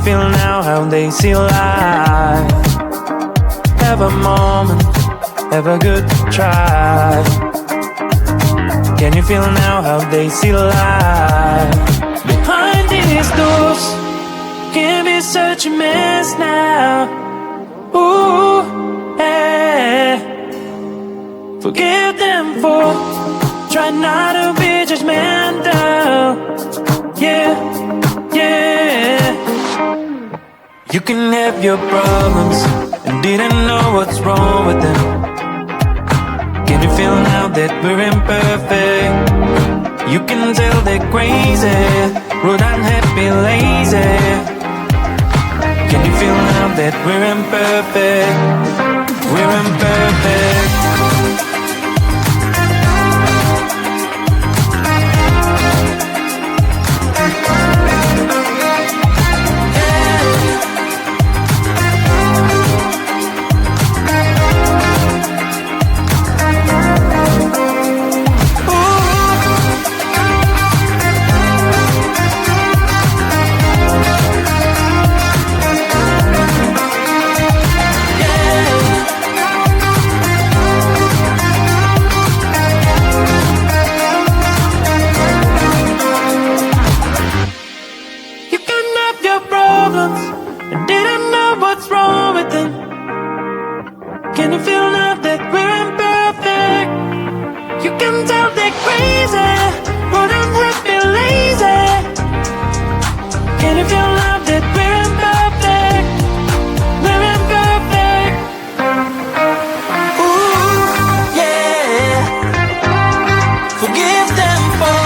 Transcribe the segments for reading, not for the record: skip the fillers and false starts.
feel now how they see life? Have a moment, have a good try. Can you feel now how they see life? Behind these doors can be such a mess now. Ooh, yeah. Forgive them for trying not to be judgmental. Yeah, yeah. You can have your problems and didn't know what's wrong with them. Can you feel now that we're imperfect? You can tell they're crazy, rude, unhappy, lazy. Can you feel now that we're imperfect? We're imperfect. And didn't know what's wrong with them. Can you feel now that we're imperfect? You can tell they're crazy, rude, unhappy, lazy. Can you feel now that we're imperfect? We're imperfect. Ooh, yeah. Forgive them for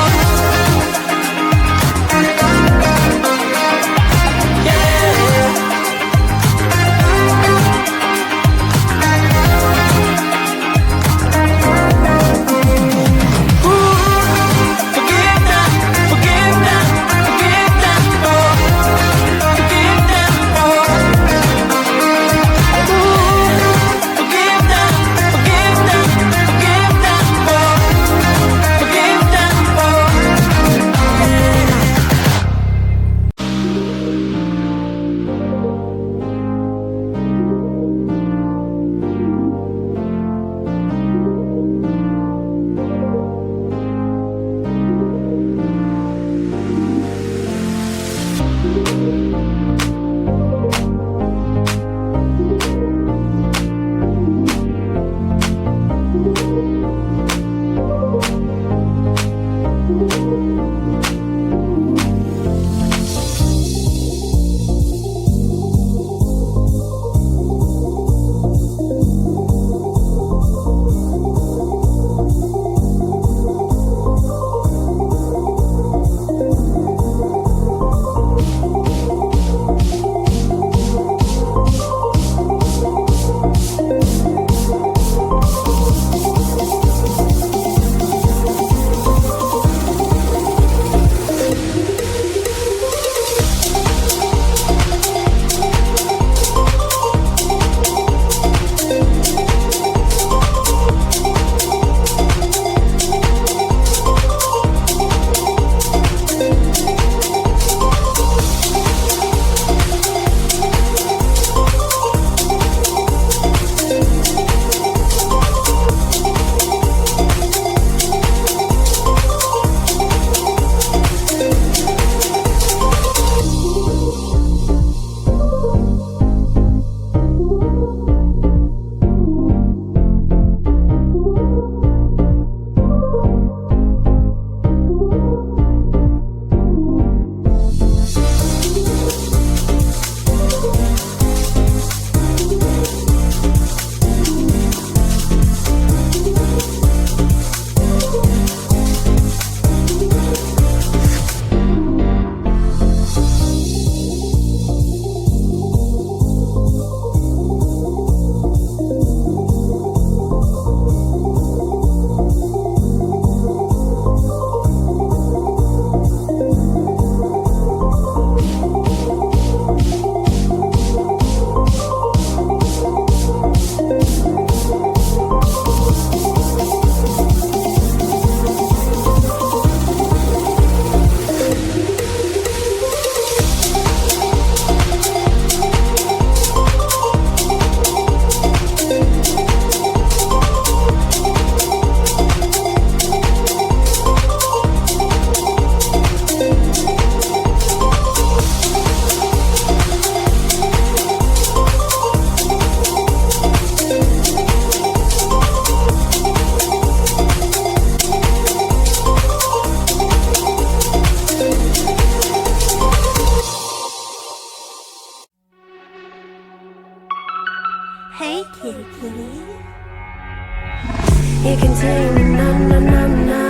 You can take me, no, no, no, no.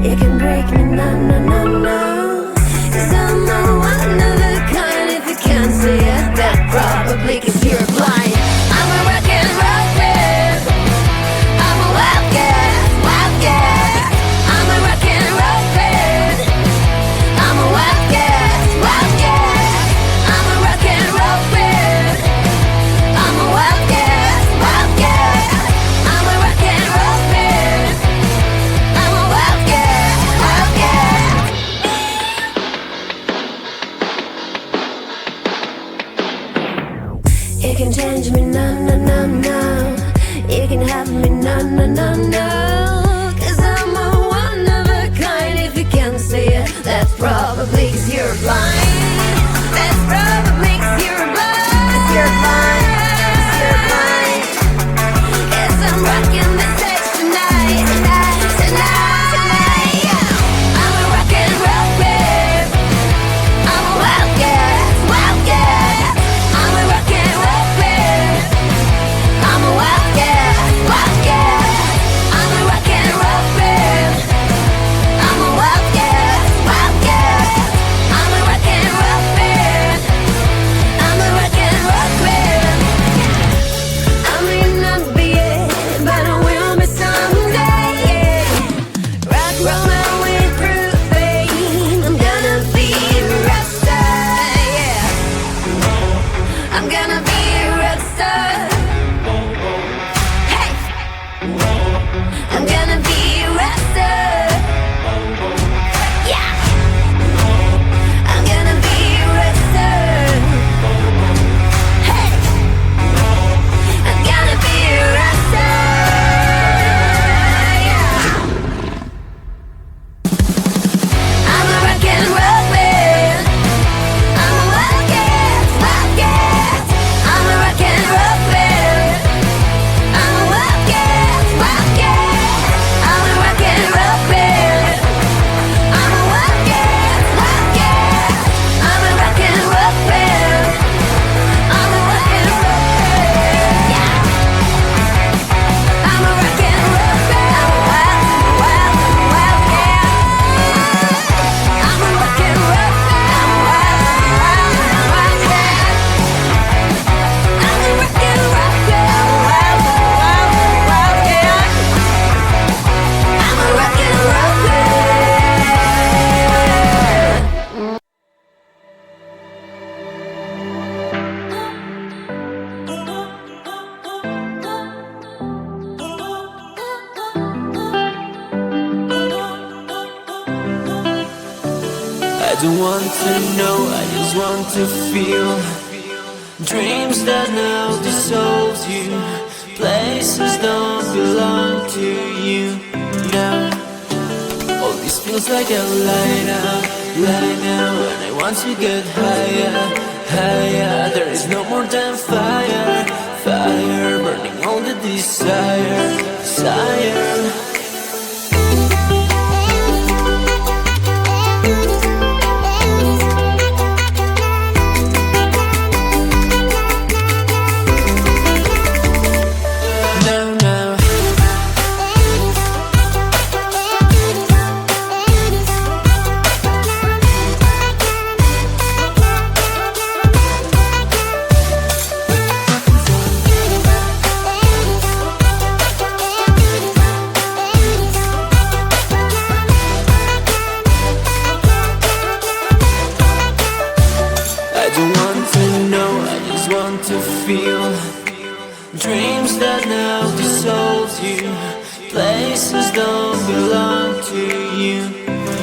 You can break me, no, no, no, no. 'Cause I'm a one of a kind. If you can't see it, that probably 'cause you're blind. I'm a rock and roll kid. I'm a wild cat, wild cat. I'm a rock and roll kid. I'm a wild cat, wild cat. I'm a rock and roll kid. I'm a wild cat, wild cat. I'm a rock and roll kid. I'm a wild cat, wild cat. You can change me, no, no, no, no. You can have me, no, no, no, no. 'Cause I'm a one of a kind. If you can't see it, that's probably 'cause you're blind. That's probably 'cause you're blind. 'Cause you're blind. 'Cause you're blind. 'Cause I'm rocking the stage tonight, tonight, tonight, tonight. Yeah. I'm a rock and roll babe. I'm a wild cat, wild cat. I'm a rock and roll babe. I'm a wild cat, wild cat. I'm a rock and roll babe. I'm a wild cat, wild cat. I'm a rock and roll babe. I'm a rock and roll babe. I may not be it, but I will be someday. Rock, roll my way through fame. I'm gonna be a rock star, yeah. I'm gonna be a rock star. Hey, I'm gonna be a rock star. Yeah, I'm gonna be a rock star. Hey, I'm gonna be a rock star. Yeah. I'm a rock and roll man. I'm a wild cat, wild cat. I'm a rock and roll man. I'm a wild cat, wild cat. I'm a rock and roll man. I'm a wild cat, wild cat. I'm a rock and roll man. I'm a rock and roll man. Yeah. I'm a rock and roll man. I'm a wild, wild, wild cat. I'm a rock and roll man. I'm a wild, wild, wild cat. I'm a rock and roll man. Wild, wild, wild cat. I'm a rock and roll man. I don't want to know, I just want to feel. Dreams that now dissolve you. Places don't belong to you now. All this feels like a light out, and I want to get higher, higher. There is no more than fire, fire, burning all the desire, desire. Now, now, I don't want to know, I just want to feel. Dreams that now dissolve you. Places don't belong to you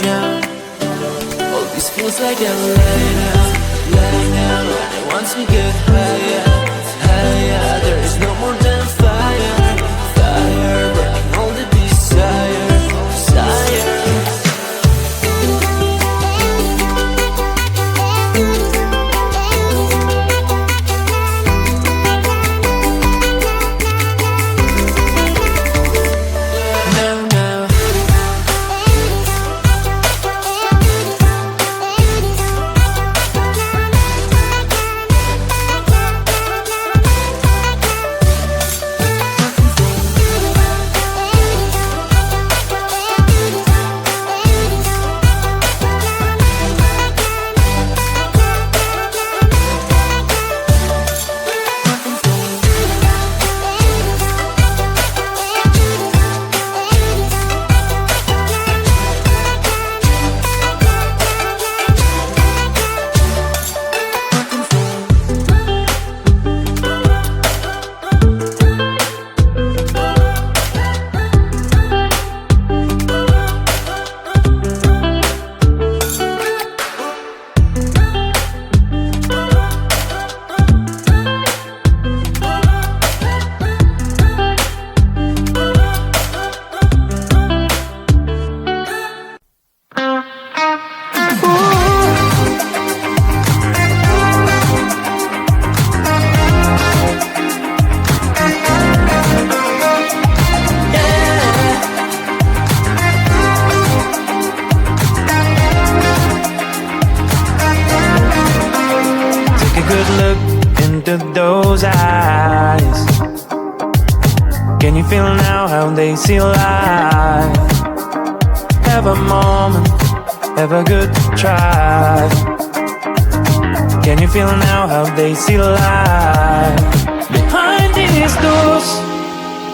now. All this feels like a light out, and I want to get higher, higher. There is no more than fire, fire, burning all the desire, desire. Now, now, Can you feel now how they see life? Have a moment, have a good try. Can you feel now how they see life? Behind these doors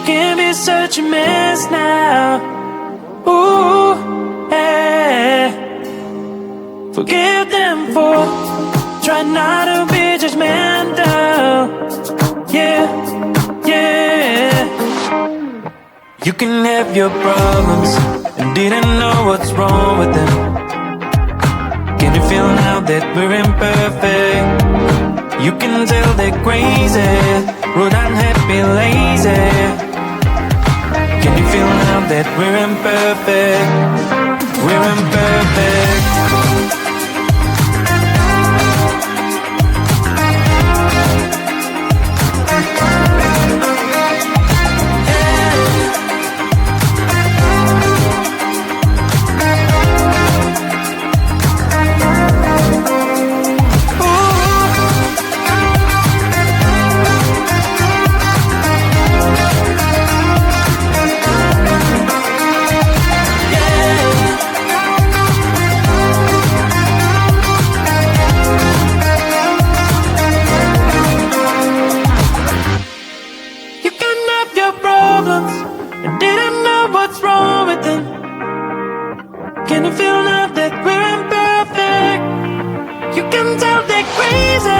can be such a mess now. Ooh, yeah. Forgive them for trying not to be judgmental. Yeah, yeah. You can have your problems and didn't know what's wrong with them. Can you feel now that we're imperfect? You can tell they're crazy, rude, unhappy, lazy. Can you feel now that we're imperfect? We're imperfect. And didn't know what's wrong with them. Can you feel now that we're imperfect? You can tell they're crazy,